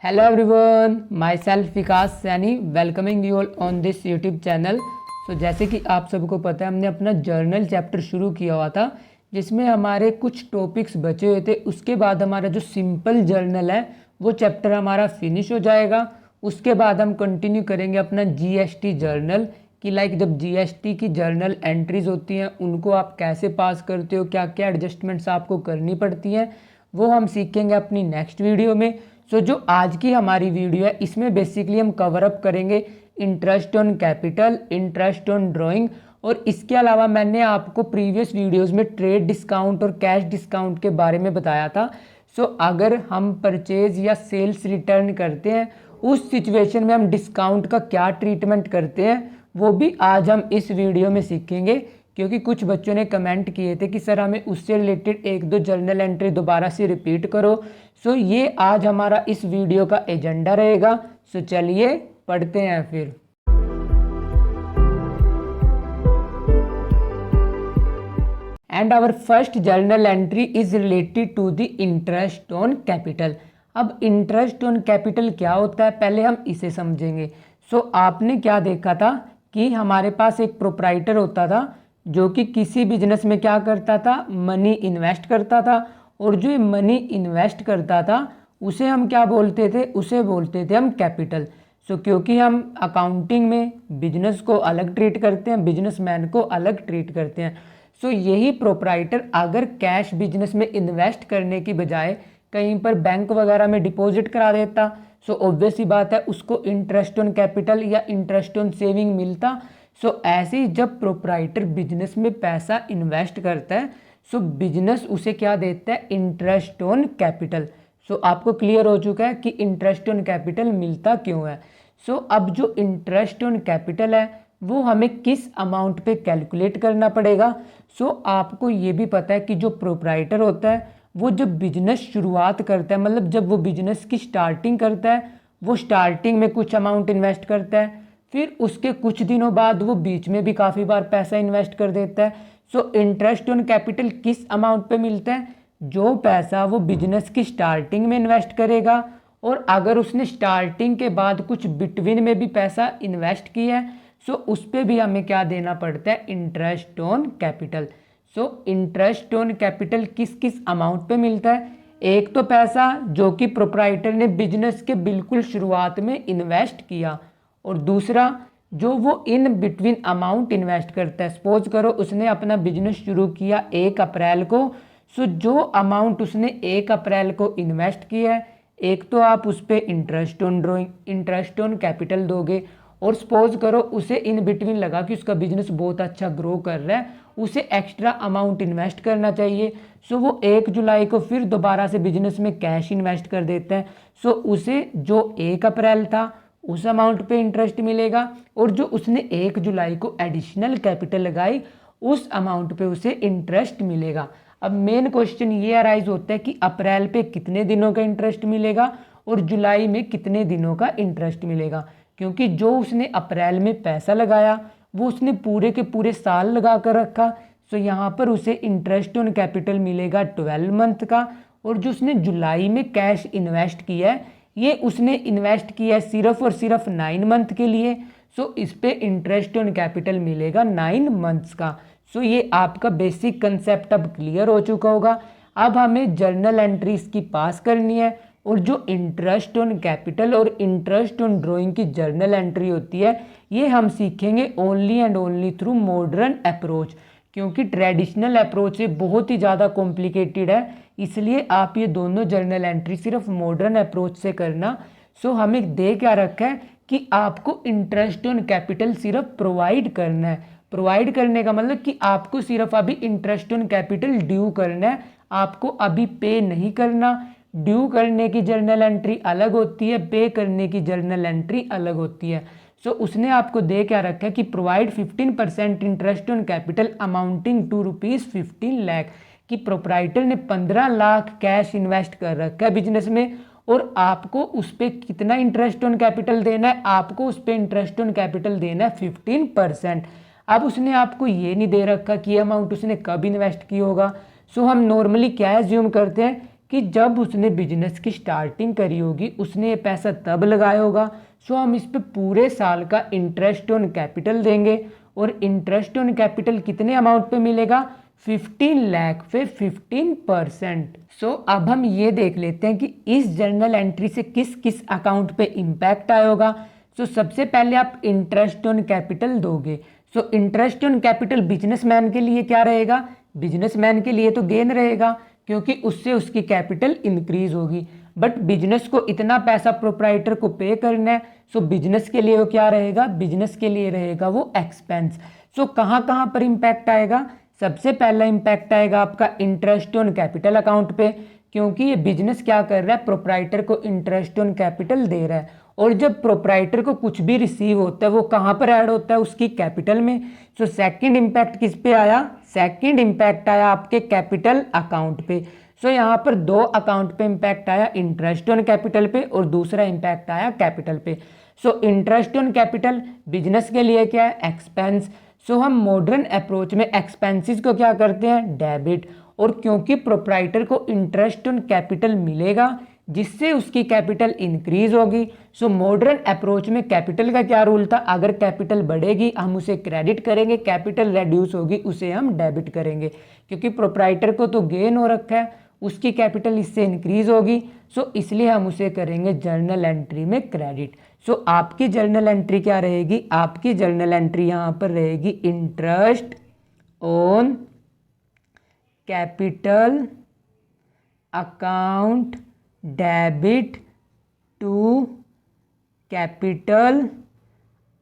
Hello everyone, my self Vikas Saini welcoming you all on this YouTube channel. जैसे कि आप सबको पता है, हमने अपना जर्नल चैप्टर शुरू किया हुआ था जिसमें हमारे कुछ टॉपिक्स बचे हुए थे। उसके बाद हमारा जो सिंपल जर्नल है वो चैप्टर हमारा फिनिश हो जाएगा। उसके बाद हम कंटिन्यू करेंगे अपना जीएसटी जर्नल कि जब जीएसटी की जर्नल एंट्रीज होती हैं उनको आप कैसे पास करते हो, क्या क्या एडजस्टमेंट्स आपको करनी पड़ती हैं, वो हम सीखेंगे अपनी नेक्स्ट वीडियो में। जो आज की हमारी वीडियो है इसमें बेसिकली हम कवर अप करेंगे interest on capital, interest on drawing, और इसके अलावा मैंने आपको प्रीवियस वीडियोस में ट्रेड डिस्काउंट और कैश डिस्काउंट के बारे में बताया था। अगर हम परचेज या सेल्स रिटर्न करते हैं उस सिचुएशन में हम डिस्काउंट का क्या ट्रीटमेंट करते हैं वो भी आज हम इस वीडियो में सीखेंगे, क्योंकि कुछ बच्चों ने कमेंट किए थे कि सर हमें उससे रिलेटेड एक दो जर्नल एंट्री दोबारा से रिपीट करो। ये आज हमारा इस वीडियो का एजेंडा रहेगा। चलिए पढ़ते हैं फिर। And our first journal entry is related to the interest on capital. अब इंटरेस्ट ऑन कैपिटल क्या होता है पहले हम इसे समझेंगे। आपने क्या देखा था कि हमारे पास एक प्रोप्राइटर होता था जो कि किसी बिजनेस में क्या करता था, मनी इन्वेस्ट करता था, और जो मनी इन्वेस्ट करता था उसे हम क्या बोलते थे, उसे बोलते थे हम कैपिटल। क्योंकि हम अकाउंटिंग में बिजनेस को अलग ट्रीट करते हैं, बिजनेसमैन को अलग ट्रीट करते हैं। यही प्रोप्राइटर अगर कैश बिजनेस में इन्वेस्ट करने की बजाय कहीं पर बैंक वगैरह में डिपॉजिट करा देता, ऑब्वियस ही बात है उसको इंटरेस्ट ऑन कैपिटल या इंटरेस्ट ऑन सेविंग मिलता। ऐसे ही जब प्रोप्राइटर बिजनेस में पैसा इन्वेस्ट करता है बिजनेस उसे क्या देता है, इंटरेस्ट ऑन कैपिटल। आपको क्लियर हो चुका है कि इंटरेस्ट ऑन कैपिटल मिलता क्यों है। अब जो इंटरेस्ट ऑन कैपिटल है वो हमें किस अमाउंट पे कैलकुलेट करना पड़ेगा। आपको ये भी पता है कि जो प्रोप्राइटर होता है वो जब बिजनेस शुरुआत करता है, मतलब जब वो बिजनेस की स्टार्टिंग करता है, वो स्टार्टिंग में कुछ अमाउंट इन्वेस्ट करता है, फिर उसके कुछ दिनों बाद वो बीच में भी काफ़ी बार पैसा इन्वेस्ट कर देता है। इंटरेस्ट ऑन कैपिटल किस अमाउंट पे मिलता है, जो पैसा वो बिजनेस की स्टार्टिंग में इन्वेस्ट करेगा, और अगर उसने स्टार्टिंग के बाद कुछ बिटवीन में भी पैसा इन्वेस्ट किया है उस पर भी हमें क्या देना पड़ता है, interest on capital. Interest on capital किस किस अमाउंट पे मिलता है, एक तो पैसा जो कि प्रोप्राइटर ने बिजनेस के बिल्कुल शुरुआत में इन्वेस्ट किया, और दूसरा जो वो इन बिटवीन अमाउंट इन्वेस्ट करता है। सपोज करो उसने अपना बिजनेस शुरू किया 1 अप्रैल को, जो अमाउंट उसने 1 अप्रैल को इन्वेस्ट किया है, एक तो आप उस पर interest on drawing, interest on capital दोगे, और सपोज करो उसे इन बिटवीन लगा कि उसका बिजनेस बहुत अच्छा ग्रो कर रहा है, उसे एक्स्ट्रा अमाउंट इन्वेस्ट करना चाहिए। वो 1 जुलाई को फिर दोबारा से बिजनेस में कैश इन्वेस्ट कर देता है। उसे जो 1 अप्रैल था उस अमाउंट पे इंटरेस्ट मिलेगा, और जो उसने 1 जुलाई को एडिशनल कैपिटल लगाई उस अमाउंट पे उसे इंटरेस्ट मिलेगा। अब मेन क्वेश्चन ये अराइज होता है कि अप्रैल पे कितने दिनों का इंटरेस्ट मिलेगा और जुलाई में कितने दिनों का इंटरेस्ट मिलेगा, क्योंकि जो उसने अप्रैल में पैसा लगाया वो उसने पूरे के पूरे साल लगा कर रखा। यहाँ पर उसे इंटरेस्ट ऑन कैपिटल मिलेगा 12 मंथ का, और जो उसने जुलाई में कैश इन्वेस्ट किया है ये उसने इन्वेस्ट किया है सिर्फ और सिर्फ 9 मंथ के लिए। इस पे इंटरेस्ट ऑन कैपिटल मिलेगा 9 मंथ्स का। ये आपका बेसिक कंसेप्ट अब क्लियर हो चुका होगा। अब हमें जर्नल एंट्रीज की पास करनी है, और जो इंटरेस्ट ऑन कैपिटल और इंटरेस्ट ऑन ड्राइंग की जर्नल एंट्री होती है ये हम सीखेंगे only and only through modern approach, क्योंकि ट्रेडिशनल अप्रोच से बहुत ही ज़्यादा कॉम्प्लिकेटेड है, इसलिए आप ये दोनों जर्नल एंट्री सिर्फ मॉडर्न अप्रोच से करना। हमें दे क्या रखा है कि आपको इंटरेस्ट ऑन कैपिटल सिर्फ प्रोवाइड करना है। प्रोवाइड करने का मतलब कि आपको सिर्फ अभी इंटरेस्ट ऑन कैपिटल ड्यू करना है, आपको अभी पे नहीं करना। ड्यू करने की जर्नल एंट्री अलग होती है, पे करने की जर्नल एंट्री अलग होती है। उसने आपको दे क्या रखा है कि provide 15% interest on capital amounting to ₹15 lakh, कि प्रोप्राइटर ने 15 लाख कैश इन्वेस्ट कर रखा है बिजनेस में, और आपको उस पर कितना इंटरेस्ट ऑन कैपिटल देना है, आपको उस पर इंटरेस्ट ऑन कैपिटल देना है 15%। अब उसने आपको ये नहीं दे रखा कि अमाउंट उसने कब इन्वेस्ट किया होगा। हम नॉर्मली क्या एज्यूम करते हैं कि जब उसने बिजनेस की स्टार्टिंग करी होगी उसने ये पैसा तब लगाया होगा। सो हम इस पे पूरे साल का इंटरेस्ट ऑन कैपिटल देंगे और इंटरेस्ट ऑन कैपिटल कितने अमाउंट पे मिलेगा, 15 लाख पे 15%। सो अब हम ये देख लेते हैं कि इस जर्नल एंट्री से किस किस अकाउंट पे इम्पैक्ट आया होगा। सो सबसे पहले आप इंटरेस्ट ऑन कैपिटल दोगे। सो इंटरेस्ट ऑन कैपिटल बिजनेसमैन के लिए क्या रहेगा, बिजनेसमैन के लिए तो गेन रहेगा क्योंकि उससे उसकी कैपिटल इंक्रीज होगी। बट बिजनेस को इतना पैसा प्रोप्राइटर को पे करना है, सो बिजनेस के लिए वो क्या रहेगा, बिजनेस के लिए रहेगा वो एक्सपेंस। सो कहाँ कहाँ पर इम्पैक्ट आएगा, सबसे पहला इम्पैक्ट आएगा आपका इंटरेस्ट ऑन कैपिटल अकाउंट पे, क्योंकि ये बिजनेस क्या कर रहा है, प्रोप्राइटर को इंटरेस्ट ऑन कैपिटल दे रहा है। और जब प्रोप्राइटर को कुछ भी रिसीव होता है वो कहाँ पर ऐड होता है, उसकी कैपिटल में। सो सेकंड इम्पैक्ट किस पे आया, सेकंड इम्पैक्ट आया आपके कैपिटल अकाउंट पे। सो यहाँ पर दो अकाउंट पे इम्पैक्ट आया, इंटरेस्ट ऑन कैपिटल पे और दूसरा इम्पैक्ट आया कैपिटल पे। सो इंटरेस्ट ऑन कैपिटल बिजनेस के लिए क्या है, एक्सपेंस। सो हम मॉडर्न अप्रोच में एक्सपेंसेस को क्या करते हैं, डेबिट। और क्योंकि प्रोप्राइटर को इंटरेस्ट ऑन कैपिटल मिलेगा जिससे उसकी कैपिटल इंक्रीज होगी, सो मॉडर्न अप्रोच में कैपिटल का क्या रूल था, अगर कैपिटल बढ़ेगी हम उसे क्रेडिट करेंगे, कैपिटल रेड्यूस होगी उसे हम डेबिट करेंगे। क्योंकि प्रोप्राइटर को तो गेन हो रखा है, उसकी कैपिटल इससे इंक्रीज होगी, सो इसलिए हम उसे करेंगे जर्नल एंट्री में क्रेडिट। सो आपकी जर्नल एंट्री क्या रहेगी, आपकी जर्नल एंट्री यहाँ पर रहेगी interest on capital account debit to capital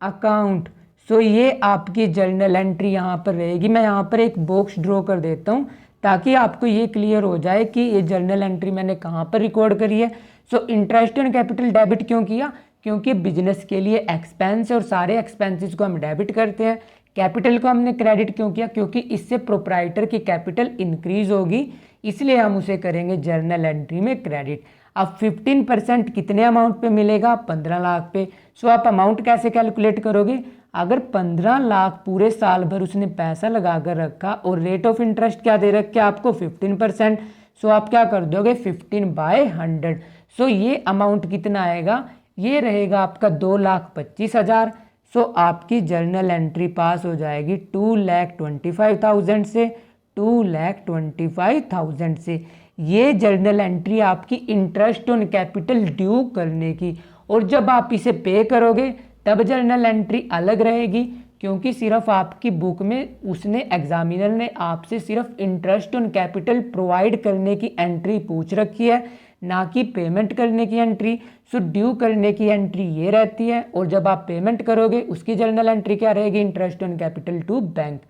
account. So ये आपकी जर्नल एंट्री यहाँ पर रहेगी। मैं यहाँ पर एक बॉक्स ड्रॉ कर देता हूँ ताकि आपको ये क्लियर हो जाए कि ये जर्नल एंट्री मैंने कहाँ पर रिकॉर्ड करी है। सो इंटरेस्ट ऑन कैपिटल डेबिट क्यों किया, क्योंकि बिजनेस के लिए एक्सपेंस है और सारे एक्सपेंसेस को हम डेबिट करते हैं। कैपिटल को हमने क्रेडिट क्यों किया, क्योंकि इससे प्रोप्राइटर की कैपिटल इंक्रीज होगी, इसलिए हम उसे करेंगे जर्नल एंट्री में क्रेडिट। अब 15% कितने अमाउंट पे मिलेगा, 15 लाख पे। सो आप अमाउंट कैसे कैलकुलेट करोगे, अगर 15 लाख पूरे साल भर उसने पैसा लगा कर रखा और रेट ऑफ इंटरेस्ट क्या दे रखा है आपको, 15%। सो आप क्या कर दोगे, 15/100। सो ये अमाउंट कितना आएगा, ये रहेगा आपका 2,25,000। सो आपकी जर्नल एंट्री पास हो जाएगी 2,25,000 से, 2,25,000 से। ये जर्नल एंट्री आपकी इंटरेस्ट ऑन कैपिटल ड्यू करने की, और जब आप इसे पे करोगे तब जर्नल एंट्री अलग रहेगी, क्योंकि सिर्फ आपकी बुक में उसने एग्जामिनर ने आपसे सिर्फ इंटरेस्ट ऑन कैपिटल प्रोवाइड करने की एंट्री पूछ रखी है, ना कि पेमेंट करने की एंट्री। सो ड्यू करने की एंट्री ये रहती है, और जब आप पेमेंट करोगे उसकी जर्नल एंट्री क्या रहेगी, interest on capital to bank.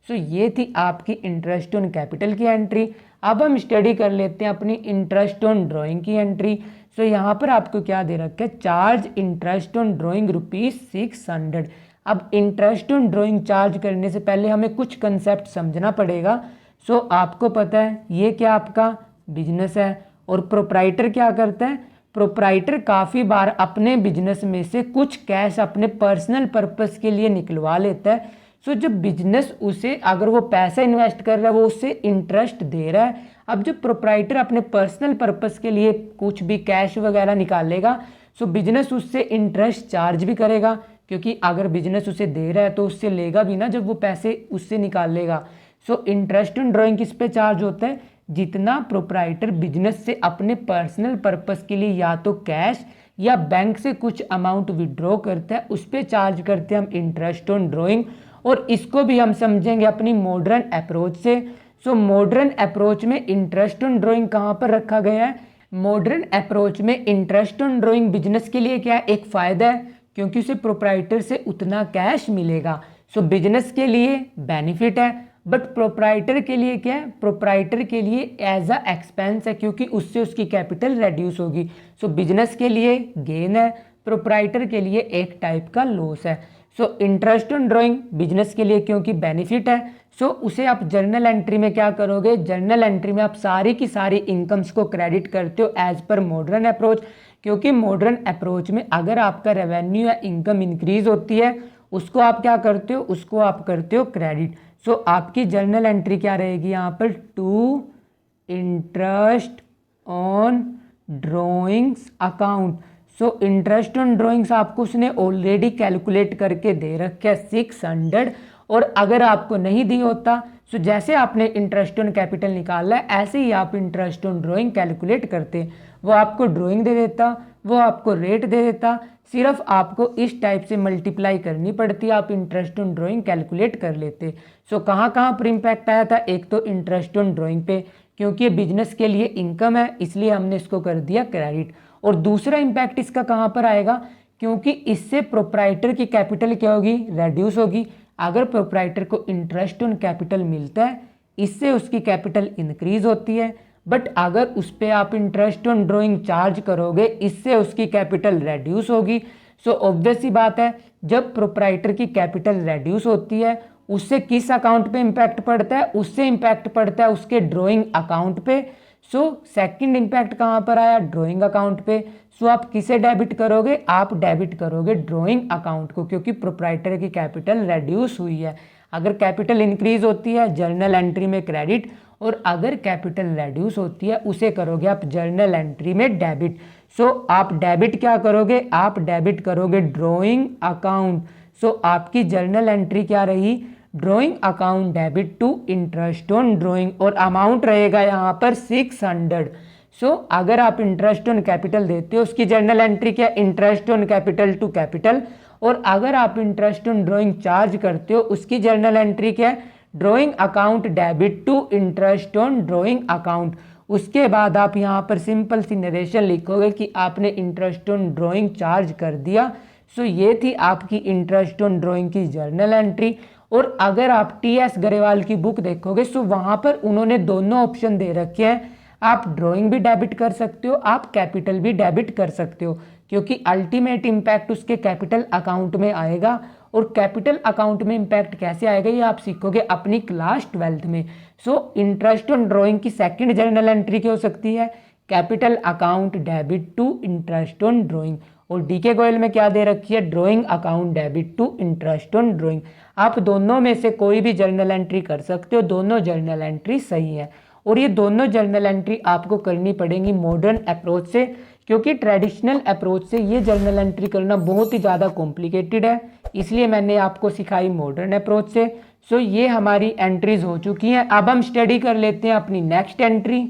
So ये थी आपकी इंटरेस्ट ऑन कैपिटल की एंट्री। अब हम स्टडी कर लेते हैं अपनी इंटरेस्ट ऑन ड्राइंग की एंट्री। सो यहाँ पर आपको क्या दे रखा है, चार्ज इंटरेस्ट ऑन ड्राइंग ₹600। अब इंटरेस्ट ऑन ड्राइंग चार्ज करने से पहले हमें कुछ कंसेप्ट समझना पड़ेगा। सो आपको पता है ये क्या आपका बिजनेस है, और प्रोप्राइटर क्या करता है, प्रोप्राइटर काफ़ी बार अपने बिजनेस में से कुछ कैश अपने पर्सनल पर्पस के लिए निकलवा लेता है। सो जब बिजनेस उसे, अगर वो पैसा इन्वेस्ट कर रहा है वो उससे इंटरेस्ट दे रहा है। अब जब प्रोप्राइटर अपने पर्सनल पर्पस के लिए कुछ भी कैश वगैरह निकालेगा, सो बिजनेस उससे इंटरेस्ट चार्ज भी करेगा, क्योंकि अगर बिजनेस उसे दे रहा है तो उससे लेगा भी ना जब वो पैसे उससे निकालेगा। सो इंटरेस्ट ऑन ड्राइंग किस पे चार्ज होता है, जितना प्रोप्राइटर बिजनेस से अपने पर्सनल पर्पस के लिए या तो कैश या बैंक से कुछ अमाउंट विड्रॉ करता है उस पर चार्ज करते हैं हम इंटरेस्ट ऑन ड्राइंग। और इसको भी हम समझेंगे अपनी मॉडर्न अप्रोच से। सो मॉडर्न अप्रोच में इंटरेस्ट ऑन ड्राइंग कहाँ पर रखा गया है, मॉडर्न अप्रोच में इंटरेस्ट ऑन ड्राइंग बिजनेस के लिए क्या है, एक फ़ायदा है, क्योंकि उसे प्रोप्राइटर से उतना कैश मिलेगा। सो बिजनेस के लिए बेनिफिट है, बट प्रोप्राइटर के लिए क्या है, प्रोप्राइटर के लिए एज अ एक्सपेंस है, क्योंकि उससे उसकी कैपिटल रेड्यूस होगी। सो बिजनेस के लिए गेन है, प्रोप्राइटर के लिए एक टाइप का लॉस है। सो इंटरेस्ट ऑन ड्राइंग बिजनेस के लिए क्योंकि बेनिफिट है, सो उसे आप जर्नल एंट्री में क्या करोगे, जर्नल एंट्री में आप सारी की सारी इनकम्स को क्रेडिट करते हो एज पर मॉडर्न अप्रोच। क्योंकि मॉडर्न अप्रोच में अगर आपका रेवेन्यू या इनकम इंक्रीज होती है उसको आप क्या करते हो, उसको आप करते हो क्रेडिट। सो आपकी जर्नल एंट्री क्या रहेगी यहाँ पर, to interest on drawings account. So interest on drawings आपको उसने ऑलरेडी कैलकुलेट करके दे रखा है 600, और अगर आपको नहीं दी होता सो जैसे आपने इंटरेस्ट ऑन कैपिटल निकाला है ऐसे ही आप इंटरेस्ट ऑन ड्रॉइंग कैलकुलेट करते, वो आपको ड्रॉइंग दे देता, वो आपको रेट दे देता, सिर्फ आपको इस टाइप से मल्टीप्लाई करनी पड़ती, आप इंटरेस्ट ऑन ड्रॉइंग कैलकुलेट कर लेते। सो कहाँ कहाँ पर इम्पैक्ट आया था, एक तो इंटरेस्ट ऑन ड्रॉइंग पे, क्योंकि ये बिजनेस के लिए इनकम है इसलिए हमने इसको कर दिया क्रेडिट। और दूसरा इम्पैक्ट इसका कहाँ पर आएगा, क्योंकि इससे प्रोप्राइटर की कैपिटल क्या होगी, रेड्यूस होगी। अगर प्रोप्राइटर को इंटरेस्ट ऑन कैपिटल मिलता है इससे उसकी कैपिटल इंक्रीज होती है, बट अगर उस पर आप इंटरेस्ट ऑन ड्रॉइंग चार्ज करोगे इससे उसकी कैपिटल रेड्यूस होगी। सो ऑब्वियस सी बात है, जब प्रोप्राइटर की कैपिटल रेड्यूस होती है उससे किस अकाउंट पे इम्पैक्ट पड़ता है, उससे इम्पैक्ट पड़ता है उसके ड्रॉइंग अकाउंट पे। सो सेकंड इम्पैक्ट कहाँ पर आया, ड्रॉइंग अकाउंट पे। सो आप किसे डेबिट करोगे, आप डेबिट करोगे ड्रॉइंग अकाउंट को, क्योंकि प्रोप्राइटर की कैपिटल रेड्यूस हुई है। अगर कैपिटल इंक्रीज होती है जर्नल एंट्री में क्रेडिट, और अगर कैपिटल रेड्यूस होती है उसे करोगे आप जर्नल एंट्री में डेबिट। सो आप डेबिट क्या करोगे, आप डेबिट करोगे ड्रॉइंग अकाउंट। सो आपकी जर्नल एंट्री क्या रही, drawing account debit to interest on drawing, और अमाउंट रहेगा यहाँ पर 600। सो अगर आप इंटरेस्ट ऑन कैपिटल देते हो उसकी जर्नल एंट्री क्या, interest on capital to capital, और अगर आप इंटरेस्ट ऑन ड्रॉइंग चार्ज करते हो उसकी जर्नल एंट्री क्या है, drawing account debit to interest on drawing account. उसके बाद आप यहाँ पर सिंपल सी नरेशन लिखोगे कि आपने इंटरेस्ट ऑन ड्रॉइंग चार्ज कर दिया। सो ये थी आपकी इंटरेस्ट ऑन ड्रॉइंग की जर्नल एंट्री। और अगर आप टी.एस. गरेवाल की बुक देखोगे सो वहाँ पर उन्होंने दोनों ऑप्शन दे रखे हैं, आप ड्रॉइंग भी डेबिट कर सकते हो, आप कैपिटल भी डेबिट कर सकते हो, क्योंकि अल्टीमेट इम्पैक्ट उसके कैपिटल अकाउंट में आएगा। और कैपिटल अकाउंट में इम्पैक्ट कैसे आएगा ये आप सीखोगे अपनी क्लास 12th में। सो इंटरेस्ट ऑन ड्रॉइंग की सेकंड जर्नल एंट्री क्या हो सकती है, capital account debit to interest on drawing. और डीके गोयल में क्या दे रखी है, drawing account debit to interest on drawing. आप दोनों में से कोई भी जर्नल एंट्री कर सकते हो, दोनों जर्नल एंट्री सही है। और ये दोनों जर्नल एंट्री आपको करनी पड़ेंगी मॉडर्न अप्रोच से, क्योंकि ट्रेडिशनल अप्रोच से ये जर्नल एंट्री करना बहुत ही ज़्यादा कॉम्प्लिकेटेड है, इसलिए मैंने आपको सिखाई मॉडर्न अप्रोच से। सो ये हमारी एंट्रीज हो चुकी हैं। अब हम स्टडी कर लेते हैं अपनी next entry.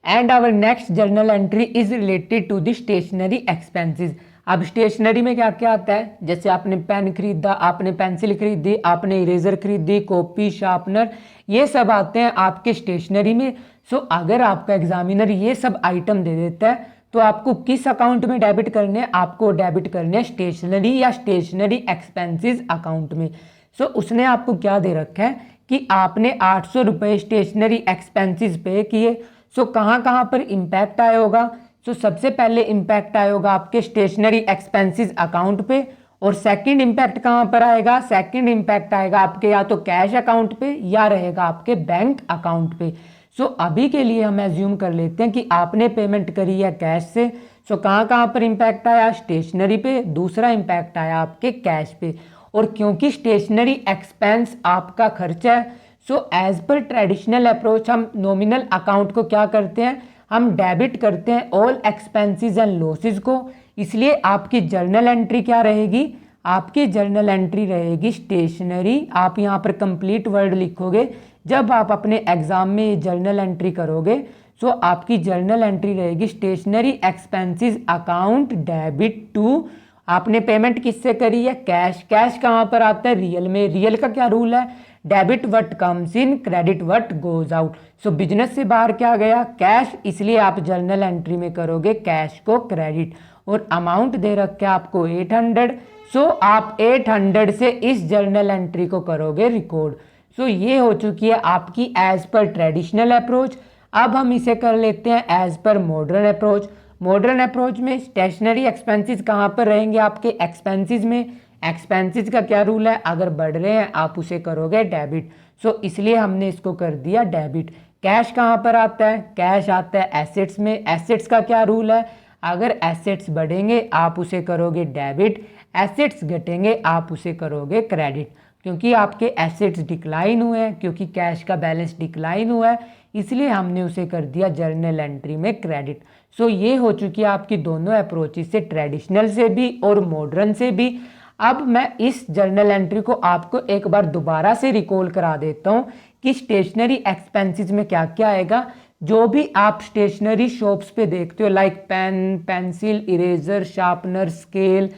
And our next journal entry is related to the stationery expenses. अब स्टेशनरी में क्या क्या आता है, जैसे आपने पेन खरीदा, आपने पेंसिल खरीदी, आपने इरेजर खरीदी, कॉपी, शार्पनर, ये सब आते हैं आपके स्टेशनरी में। सो अगर आपका एग्जामिनर ये सब आइटम दे देता है तो आपको किस अकाउंट में डेबिट करने हैं, आपको डेबिट करने हैं स्टेशनरी या स्टेशनरी एक्सपेंसेस अकाउंट में। सो उसने आपको क्या दे रखा है कि आपने 800 रुपये स्टेशनरी एक्सपेंसेस पे किए। सो कहाँ कहाँ पर इम्पैक्ट आया होगा, सो सबसे पहले इम्पैक्ट आया होगा आपके स्टेशनरी एक्सपेंसेस अकाउंट पे। और सेकंड इम्पैक्ट कहाँ पर आएगा, सेकंड इम्पैक्ट आएगा आपके या तो कैश अकाउंट पे या रहेगा आपके बैंक अकाउंट पे। सो अभी के लिए हम एज्यूम कर लेते हैं कि आपने पेमेंट करी है कैश से। सो कहाँ कहाँ पर इम्पैक्ट आया, स्टेशनरी पे, दूसरा इम्पैक्ट आया आपके कैश पे। और क्योंकि स्टेशनरी एक्सपेंस आपका खर्चा है, so as per traditional approach हम नॉमिनल अकाउंट को क्या करते हैं, हम डेबिट करते हैं ऑल एक्सपेंसेस एंड लॉसेस को। इसलिए आपकी जर्नल एंट्री क्या रहेगी, आपकी जर्नल एंट्री रहेगी स्टेशनरी। आप यहाँ पर कंप्लीट वर्ड लिखोगे, जब आप अपने एग्जाम में ये जर्नल एंट्री करोगे सो आपकी जर्नल एंट्री रहेगी stationery expenses account debit to. आपने पेमेंट किससे करी है, कैश। कैश कहाँ पर आता है, रियल में। रियल का क्या रूल है, debit what comes in, credit what goes out. So business से बाहर क्या गया, कैश, इसलिए आप जर्नल एंट्री में करोगे कैश को क्रेडिट। और अमाउंट दे रखा है आपको 800। सो आप 800 से इस जर्नल एंट्री को करोगे रिकॉर्ड। सो ये हो चुकी है आपकी एज पर ट्रेडिशनल अप्रोच। अब हम इसे कर लेते हैं as per modern approach. Modern approach में स्टेशनरी एक्सपेंसेस कहाँ पर रहेंगे, आपके एक्सपेंसेस में। एक्सपेंसेस का क्या रूल है, अगर बढ़ रहे हैं आप उसे करोगे डेबिट। सो इसलिए हमने इसको कर दिया डेबिट। कैश कहाँ पर आता है, कैश आता है एसेट्स में। एसेट्स का क्या रूल है, अगर एसेट्स बढ़ेंगे आप उसे करोगे डेबिट, एसेट्स घटेंगे आप उसे करोगे क्रेडिट। क्योंकि आपके एसेट्स डिक्लाइन हुए हैं, क्योंकि कैश का बैलेंस डिक्लाइन हुआ है, इसलिए हमने उसे कर दिया जर्नल एंट्री में क्रेडिट। सो ये हो चुकी है आपकी दोनों अप्रोचेस से, ट्रेडिशनल से भी और मॉडर्न से भी। अब मैं इस जर्नल एंट्री को आपको एक बार दोबारा से रिकॉल करा देता हूँ कि स्टेशनरी एक्सपेंसेस में क्या क्या आएगा। जो भी आप स्टेशनरी शॉप्स पे देखते हो like pen, pencil, eraser, sharpener, scale,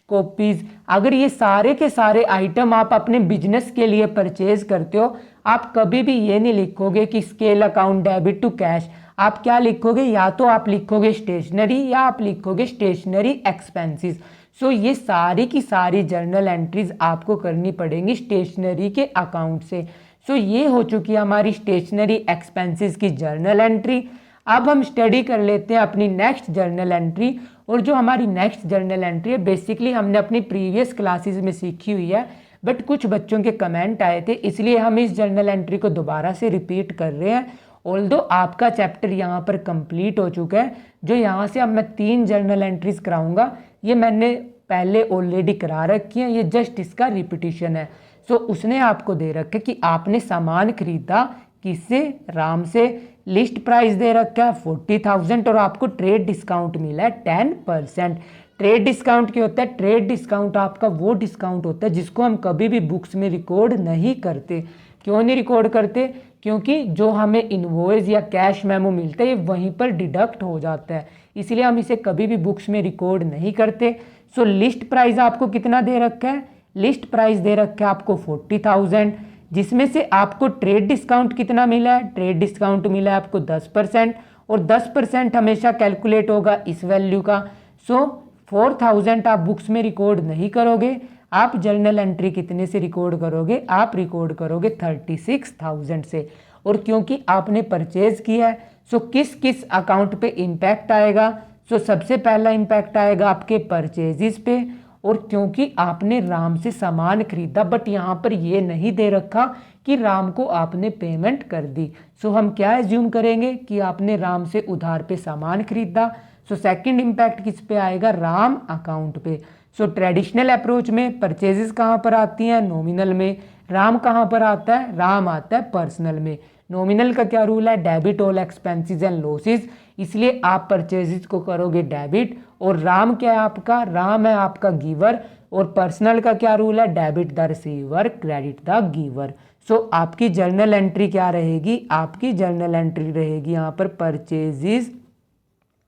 copies, अगर ये सारे के सारे आइटम आप अपने बिजनेस के लिए परचेज करते हो, आप कभी भी ये नहीं लिखोगे कि scale account debit to cash. आप क्या लिखोगे, या तो आप लिखोगे स्टेशनरी या आप लिखोगे स्टेशनरी एक्सपेंसेस। सो ये सारी की सारी जर्नल एंट्रीज आपको करनी पड़ेंगी स्टेशनरी के अकाउंट से। सो ये हो चुकी है हमारी स्टेशनरी एक्सपेंसेस की जर्नल एंट्री। अब हम स्टडी कर लेते हैं अपनी नेक्स्ट जर्नल एंट्री। और जो हमारी नेक्स्ट जर्नल एंट्री है बेसिकली हमने अपनी प्रीवियस क्लासेस में सीखी हुई है, बट कुछ बच्चों के कमेंट आए थे इसलिए हम इस जर्नल एंट्री को दोबारा से रिपीट कर रहे हैं। ऑल्दो आपका चैप्टर यहाँ पर कंप्लीट हो चुका है। जो यहाँ से अब मैं 3 जर्नल एंट्रीज कराऊंगा ये मैंने पहले ऑलरेडी करा रखी हैं, ये जस्ट इसका रिपीटिशन है। सो उसने आपको दे रखा है कि आपने सामान खरीदा किससे, राम से, लिस्ट प्राइस दे रखा है 40,000 और आपको ट्रेड डिस्काउंट मिला है 10%। ट्रेड डिस्काउंट क्या होता है, ट्रेड डिस्काउंट आपका वो डिस्काउंट होता है जिसको हम कभी भी बुक्स में रिकॉर्ड नहीं करते। क्यों नहीं रिकॉर्ड करते, क्योंकि जो हमें इनवॉइस या कैश मेमो मिलता है ये वहीं पर डिडक्ट हो जाता है, इसलिए हम इसे कभी भी बुक्स में रिकॉर्ड नहीं करते। सो लिस्ट प्राइस आपको कितना दे रखा है, लिस्ट प्राइस दे रखा है आपको 40,000, जिसमें से आपको ट्रेड डिस्काउंट कितना मिला है, ट्रेड डिस्काउंट मिला है आपको 10% और 10% हमेशा कैलकुलेट होगा इस वैल्यू का। सो 4,000 आप बुक्स में रिकॉर्ड नहीं करोगे, आप जर्नल एंट्री कितने से रिकॉर्ड करोगे, आप रिकॉर्ड करोगे 36,000 से। और क्योंकि आपने परचेज किया है सो किस किस अकाउंट पे इम्पैक्ट आएगा, सो सबसे पहला इम्पैक्ट आएगा आपके परचेजेस पे। और क्योंकि आपने राम से सामान खरीदा बट यहाँ पर ये नहीं दे रखा कि राम को आपने पेमेंट कर दी, सो हम क्या एज्यूम करेंगे कि आपने राम से उधार पे सामान खरीदा। सो सेकंड इम्पैक्ट किस पे आएगा, राम अकाउंट पे। सो ट्रेडिशनल अप्रोच में परचेजेस कहाँ पर आती हैं, नॉमिनल में। राम कहाँ पर आता है, राम आता है पर्सनल में। नॉमिनल का क्या रूल है, debit all expenses and losses, इसलिए आप परचेजेस को करोगे डेबिट। और राम क्या है आपका, राम है आपका गिवर। और पर्सनल का क्या रूल है, debit the receiver credit the giver. So आपकी जर्नल एंट्री क्या रहेगी, आपकी जर्नल एंट्री रहेगी यहाँ पर परचेजेस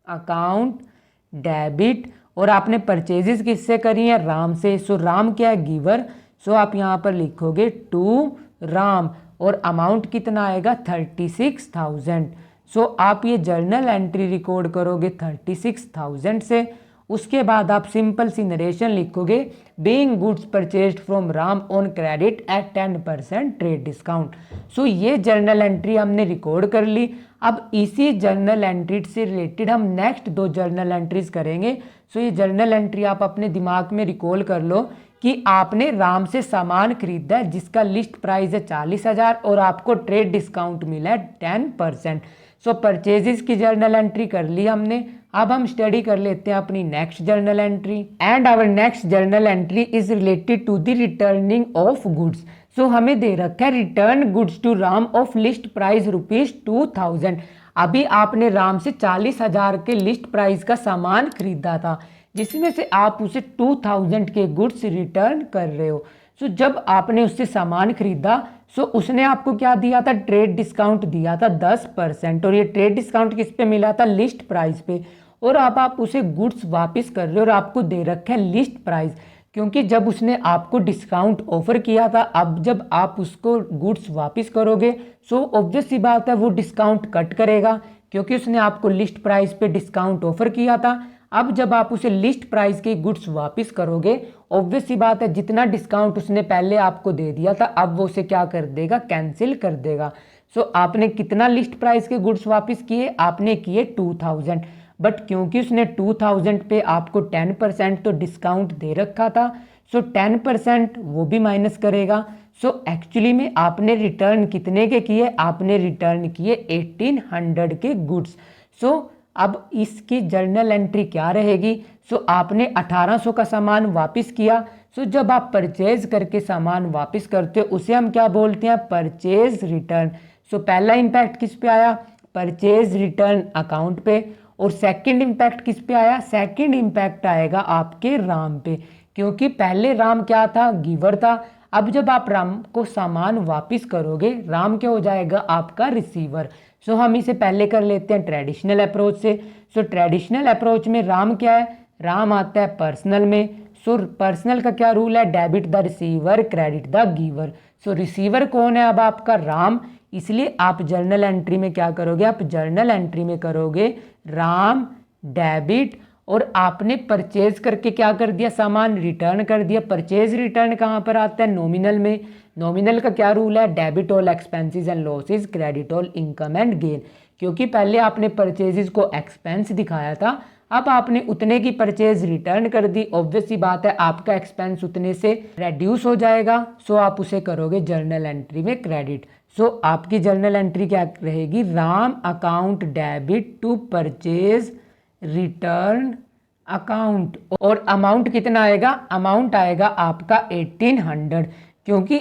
अकाउंट डेबिट। और आपने परचेजेस किससे करी है, राम से। सो राम क्या है, गिवर। सो आप यहाँ पर लिखोगे टू राम और अमाउंट कितना आएगा 36,000। सो आप ये जर्नल एंट्री रिकॉर्ड करोगे 36,000 से। उसके बाद आप सिंपल सी नरेशन लिखोगे, being goods purchased from Ram on credit at 10% trade discount. So ये जर्नल एंट्री हमने रिकॉर्ड कर ली। अब इसी जर्नल एंट्री से रिलेटेड हम नेक्स्ट 2 जर्नल एंट्रीज करेंगे। सो ये जर्नल एंट्री आप अपने दिमाग में रिकॉल कर लो कि आपने राम से सामान खरीदा है जिसका लिस्ट प्राइस है 40,000 और आपको ट्रेड डिस्काउंट मिला है 10%। सो परचेजेस की जर्नल एंट्री कर ली हमने। अब हम स्टडी कर लेते हैं अपनी next journal entry. And our next journal entry is related to the returning of goods. So हमें दे रखा है return goods to Ram of list price ₹2,000। अभी आपने राम से 40,000 के लिस्ट प्राइस का सामान खरीदा था जिसमें से आप उसे 2,000 के गुड्स रिटर्न कर रहे हो। सो जब आपने उससे सामान खरीदा सो उसने आपको क्या दिया था, ट्रेड डिस्काउंट दिया था 10%। और ये ट्रेड डिस्काउंट किस पे मिला था, लिस्ट प्राइस पे। और अब आप उसे गुड्स वापस कर रहे हो और आपको दे रखा है लिस्ट प्राइस, क्योंकि जब उसने आपको डिस्काउंट ऑफर किया था, अब जब आप उसको गुड्स वापस करोगे सो ऑब्वियस सी बात है वो डिस्काउंट कट करेगा, क्योंकि उसने आपको लिस्ट प्राइस पे डिस्काउंट ऑफर किया था। अब जब आप उसे लिस्ट प्राइस के गुड्स वापस करोगे ऑब्वियस सी बात है जितना डिस्काउंट उसने पहले आपको दे दिया था अब वो उसे क्या कर देगा, कैंसिल कर देगा। सो आपने कितना लिस्ट प्राइस के गुड्स वापस किए, आपने किए 2,000। बट क्योंकि उसने 2,000 पे आपको 10% तो डिस्काउंट दे रखा था, सो 10% वो भी माइनस करेगा। सो एक्चुअली में आपने रिटर्न कितने के किए, आपने रिटर्न किए 1,800 के गुड्स। सो अब इसकी जर्नल एंट्री क्या रहेगी, सो आपने 1,800 का सामान वापस किया। सो जब आप परचेज करके सामान वापस करते हो उसे हम क्या बोलते हैं, परचेज रिटर्न। सो पहला इम्पैक्ट किस पे आया, परचेज रिटर्न अकाउंट पे। और सेकंड इम्पैक्ट किस पे आया, सेकंड इम्पैक्ट आएगा आपके राम पे, क्योंकि पहले राम क्या था, गिवर था। अब जब आप राम को सामान वापस करोगे, राम क्या हो जाएगा, आपका रिसीवर। सो हम इसे पहले कर लेते हैं ट्रेडिशनल अप्रोच से। सो ट्रेडिशनल अप्रोच में राम क्या है, राम आता है पर्सनल में। सो पर्सनल का क्या रूल है, debit the receiver credit the giver. So receiver कौन है अब आपका, राम। इसलिए आप जर्नल एंट्री में क्या करोगे, आप जर्नल एंट्री में करोगे राम डेबिट, और आपने परचेज करके क्या कर दिया, सामान रिटर्न कर दिया। परचेज रिटर्न कहाँ पर आता है, नॉमिनल में। नॉमिनल का क्या रूल है, debit all expenses and losses credit all income and gain. क्योंकि पहले आपने परचेजेस को एक्सपेंस दिखाया था, अब आपने उतने की परचेज रिटर्न कर दी, ऑब्वियस सी बात है आपका एक्सपेंस उतने से रेड्यूस हो जाएगा। सो आप उसे करोगे जर्नल एंट्री में क्रेडिट। सो आपकी जर्नल एंट्री क्या रहेगी, Ram account debit to purchase return account. और अमाउंट कितना आएगा, अमाउंट आएगा आपका 1800, क्योंकि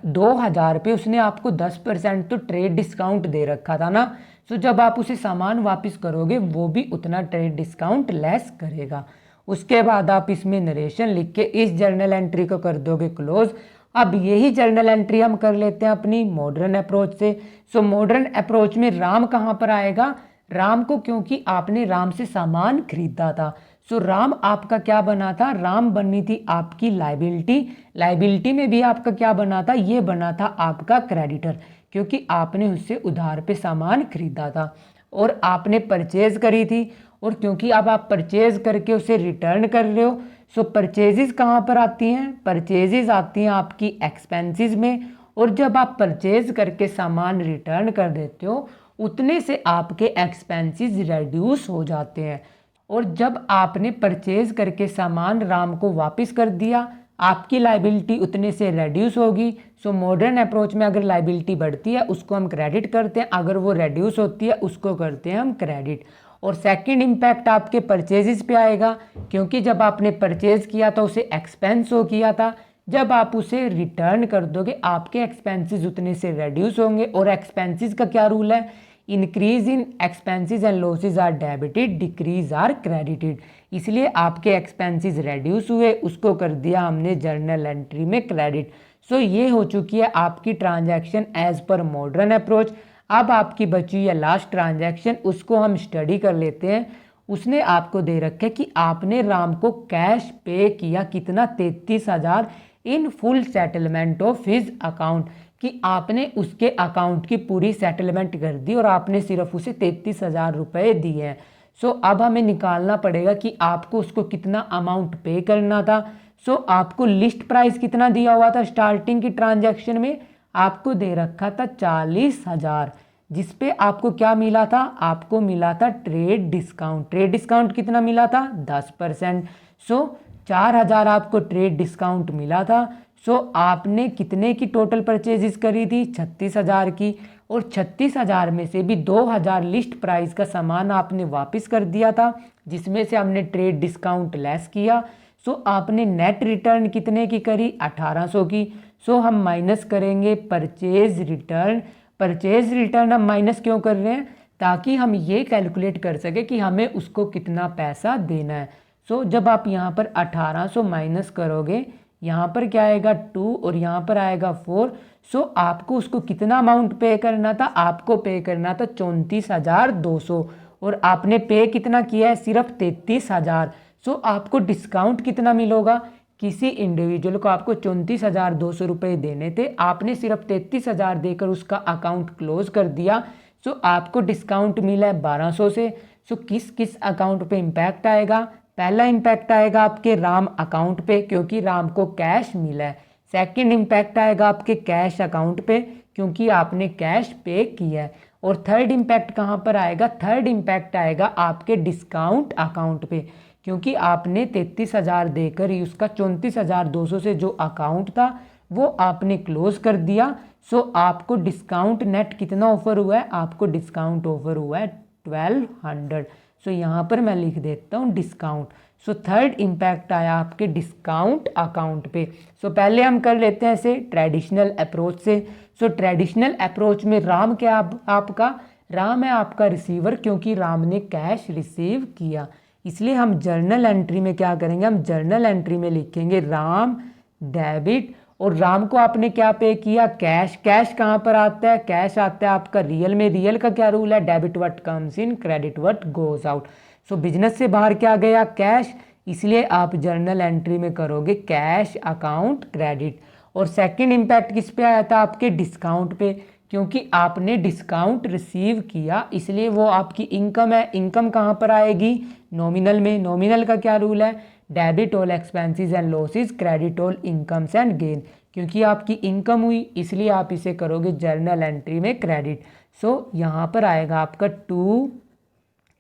2000 पे उसने आपको 10% तो ट्रेड डिस्काउंट दे रखा था ना। सो जब आप उसे सामान वापस करोगे वो भी उतना ट्रेड डिस्काउंट लेस करेगा। उसके बाद आप इसमें नरेशन लिख के इस जर्नल एंट्री को कर दोगे क्लोज। अब यही जर्नल एंट्री हम कर लेते हैं अपनी मॉडर्न अप्रोच से। सो मॉडर्न अप्रोच में राम कहाँ पर आएगा, राम को क्योंकि आपने राम से सामान खरीदा था, सो राम आपका क्या बना था, राम बनी थी आपकी लाइबिलिटी। लाइबिलिटी में भी आपका क्या बना था, ये बना था आपका क्रेडिटर, क्योंकि आपने उससे उधार पे सामान खरीदा था और आपने परचेज करी थी। और क्योंकि अब आप परचेज करके उसे रिटर्न कर रहे हो, सो परचेजेस कहाँ पर आती हैं, परचेजेस आती हैं आपकी एक्सपेंसेस में। और जब आप परचेज करके सामान रिटर्न कर देते हो, उतने से आपके एक्सपेंसेस रिड्यूस हो जाते हैं। और जब आपने परचेज करके सामान राम को वापस कर दिया, आपकी लाइबिलिटी उतने से रेड्यूस होगी। सो मॉडर्न अप्रोच में अगर लाइबिलिटी बढ़ती है उसको हम क्रेडिट करते हैं, अगर वो रेड्यूस होती है उसको करते हैं हम क्रेडिट। और सेकंड इम्पैक्ट आपके परचेजेस पे आएगा, क्योंकि जब आपने परचेज किया था उसे एक्सपेंस हो किया था, जब आप उसे रिटर्न कर दोगे आपके एक्सपेंसेस उतने से रेड्यूस होंगे। और एक्सपेंसेस का क्या रूल है, increase in expenses and losses are debited, decrease are credited. इसलिए आपके एक्सपेंसेस रेड्यूस हुए, उसको कर दिया हमने जर्नल एंट्री में क्रेडिट। सो ये हो चुकी है आपकी transaction as per modern approach. अब आपकी बची है लास्ट ट्रांजैक्शन, उसको हम स्टडी कर लेते हैं। उसने आपको दे रखे कि आपने राम को कैश पे किया कितना, 33,000 in full settlement of his account, कि आपने उसके अकाउंट की पूरी सेटलमेंट कर दी और आपने सिर्फ उसे 33,000 रुपये दिए हैं। सो अब हमें निकालना पड़ेगा कि आपको उसको कितना अमाउंट पे करना था। सो आपको लिस्ट प्राइस कितना दिया हुआ था स्टार्टिंग की ट्रांजैक्शन में, आपको दे रखा था 40,000, जिसपे आपको क्या मिला था, आपको मिला था ट्रेड डिस्काउंट। ट्रेड डिस्काउंट कितना मिला था, 10%। सो 4,000 आपको ट्रेड डिस्काउंट मिला था। सो आपने कितने की टोटल परचेजेस करी थी, 36,000 की। और 36,000 में से भी 2,000 लिस्ट प्राइस का सामान आपने वापस कर दिया था, जिसमें से हमने ट्रेड डिस्काउंट लेस किया। सो आपने नेट रिटर्न कितने की करी, 1,800 की। सो हम माइनस करेंगे परचेज रिटर्न। परचेज रिटर्न हम माइनस क्यों कर रहे हैं, ताकि हम ये कैलकुलेट कर सके कि हमें उसको कितना पैसा देना है। सो जब आप यहाँ पर 1,800 माइनस करोगे, यहाँ पर क्या आएगा 2 और यहाँ पर आएगा 4। सो आपको उसको कितना अमाउंट पे करना था, आपको पे करना था 34,200, और आपने पे कितना किया है, सिर्फ 33,000। सो आपको डिस्काउंट कितना मिलेगा, किसी इंडिविजुअल को आपको 34,200 रुपये देने थे, आपने सिर्फ 33,000 देकर उसका अकाउंट क्लोज कर दिया। सो आपको डिस्काउंट मिला है 1,200 से। सो किस किस अकाउंट पे इम्पैक्ट आएगा, पहला इम्पैक्ट आएगा आपके राम अकाउंट पे, क्योंकि राम को कैश मिला है। सेकंड इम्पैक्ट आएगा आपके कैश अकाउंट पे, क्योंकि आपने कैश पे किया है। और थर्ड इम्पैक्ट कहाँ पर आएगा, थर्ड इम्पैक्ट आएगा आपके डिस्काउंट अकाउंट पे, क्योंकि आपने 33,000 देकर ही उसका 34,200 से जो अकाउंट था वो आपने क्लोज कर दिया। सो आपको डिस्काउंट नेट कितना ऑफर हुआ है, आपको डिस्काउंट ऑफर हुआ है 1,200। सो यहाँ पर मैं लिख देता हूँ डिस्काउंट। सो थर्ड इम्पैक्ट आया आपके डिस्काउंट अकाउंट पे। सो पहले हम कर लेते हैं इसे ट्रेडिशनल अप्रोच से। सो ट्रेडिशनल अप्रोच में राम क्या आपका राम है आपका रिसीवर, क्योंकि राम ने कैश रिसीव किया, इसलिए हम जर्नल एंट्री में क्या करेंगे, हम जर्नल एंट्री में लिखेंगे राम डेबिट, और राम को आपने क्या पे किया, कैश। कैश कहाँ पर आता है, कैश आता है आपका रियल में। रियल का क्या रूल है, debit what comes in, credit what goes out. So business से बाहर क्या गया, कैश, इसलिए आप जर्नल एंट्री में करोगे कैश अकाउंट क्रेडिट। और सेकंड इम्पैक्ट किस पे आया था, आपके डिस्काउंट पे, क्योंकि आपने डिस्काउंट रिसीव किया इसलिए वो आपकी इनकम है। इनकम कहाँ पर आएगी, नॉमिनल में। नॉमिनल का क्या रूल है, debit all expenses and losses, credit all incomes and gain. क्योंकि आपकी इनकम हुई इसलिए आप इसे करोगे जर्नल एंट्री में क्रेडिट। सो यहाँ पर आएगा आपका टू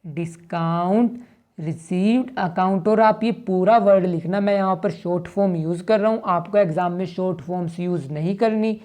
डिस्काउंट रिसीव्ड अकाउंट। और आप ये पूरा वर्ड लिखना, मैं यहाँ पर शॉर्ट फॉर्म यूज़ कर रहा हूँ, आपको एग्जाम में शॉर्ट फॉर्म्स यूज़ नहीं करनी।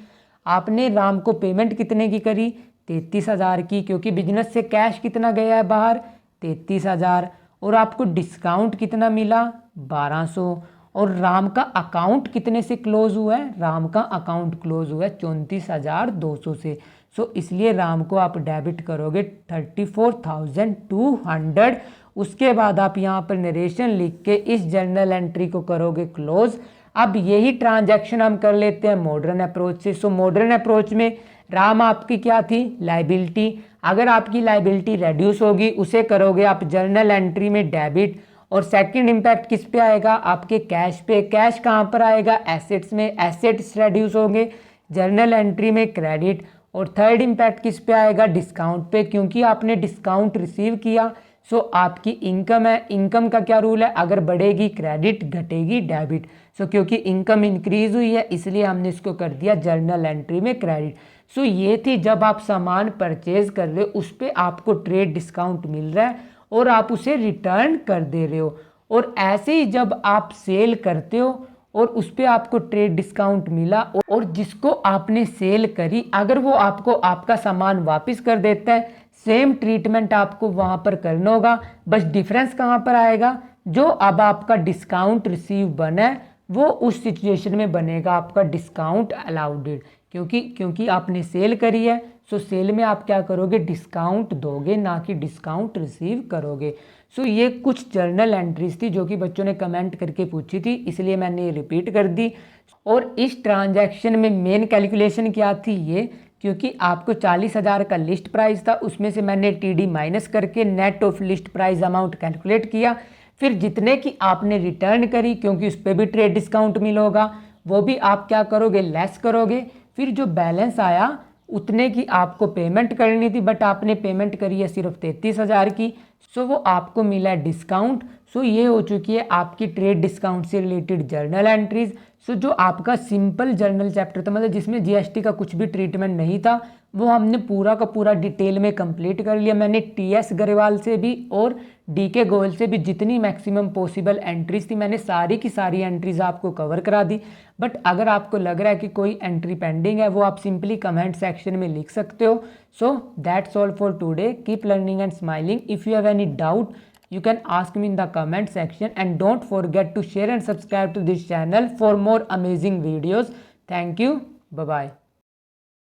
आपने राम को पेमेंट कितने की करी, 33,000 की, क्योंकि बिजनेस से कैश कितना गया है बाहर, 33,000। और आपको डिस्काउंट कितना मिला, 1200। और राम का अकाउंट कितने से क्लोज हुआ है, राम का अकाउंट क्लोज हुआ है 34,200 से। सो इसलिए राम को आप डेबिट करोगे 34,200। उसके बाद आप यहाँ पर नरेशन लिख के इस जर्नल एंट्री को करोगे क्लोज। अब यही ट्रांजैक्शन हम कर लेते हैं मॉडर्न अप्रोच से। सो मॉडर्न अप्रोच में राम आपकी क्या थी, लाइबिलिटी। अगर आपकी लाइबिलिटी रेड्यूस होगी उसे करोगे आप जर्नल एंट्री में डेबिट। और सेकंड इम्पैक्ट किस पे आएगा, आपके कैश पे। कैश कहाँ पर आएगा, एसेट्स में। एसेट्स रेड्यूस होंगे जर्नल एंट्री में क्रेडिट। और थर्ड इम्पैक्ट किस पे आएगा, डिस्काउंट पे, क्योंकि आपने डिस्काउंट रिसीव किया। सो आपकी इनकम है, इनकम का क्या रूल है, अगर बढ़ेगी क्रेडिट, घटेगी डेबिट। सो क्योंकि इनकम इंक्रीज हुई है इसलिए हमने इसको कर दिया जर्नल एंट्री में क्रेडिट। सो ये थी जब आप सामान परचेज कर रहे हो उस पर आपको ट्रेड डिस्काउंट मिल रहा है और आप उसे रिटर्न कर दे रहे हो। और ऐसे ही जब आप सेल करते हो और उस पर आपको ट्रेड डिस्काउंट मिला और जिसको आपने सेल करी अगर वो आपको आपका सामान वापस कर देता है, सेम ट्रीटमेंट आपको वहाँ पर करना होगा। बस डिफरेंस कहाँ पर आएगा, जो अब आपका डिस्काउंट रिसीव बना है वो उस सिचुएशन में बनेगा आपका डिस्काउंट अलाउडेड, क्योंकि आपने सेल करी है। सो सेल में आप क्या करोगे, डिस्काउंट दोगे, ना कि डिस्काउंट रिसीव करोगे। सो ये कुछ जर्नल एंट्रीज थी जो कि बच्चों ने कमेंट करके पूछी थी, इसलिए मैंने ये रिपीट कर दी। और इस ट्रांजैक्शन में मेन कैलकुलेशन क्या थी ये, क्योंकि आपको 40,000 का लिस्ट प्राइस था, उसमें से मैंने टीडी माइनस करके net of list price amount calculate किया। फिर जितने की आपने रिटर्न करी, क्योंकि उस पर भी ट्रेड डिस्काउंट मिलेगा, वो भी आप क्या करोगे, लेस करोगे। फिर जो बैलेंस आया उतने की आपको पेमेंट करनी थी, बट आपने पेमेंट करी है सिर्फ 33,000 की। सो वो आपको मिला है डिस्काउंट। सो ये हो चुकी है आपकी ट्रेड डिस्काउंट से रिलेटेड जर्नल एंट्रीज। सो जो आपका सिंपल जर्नल चैप्टर था, मतलब जिसमें जीएसटी का कुछ भी ट्रीटमेंट नहीं था, वो हमने पूरा का पूरा डिटेल में कंप्लीट कर लिया। मैंने टीएस गरेवाल से भी और डीके गोयल से भी जितनी मैक्सिमम पॉसिबल एंट्रीज थी मैंने सारी की सारी एंट्रीज आपको कवर करा दी। बट अगर आपको लग रहा है कि कोई एंट्री पेंडिंग है, वो आप सिंपली कमेंट सेक्शन में लिख सकते हो। So that's all for today, keep learning and smiling. If you have any doubt you can ask me in the comment section, and don't forget to share and subscribe to this channel for more amazing videos. Thank you. Bye bye.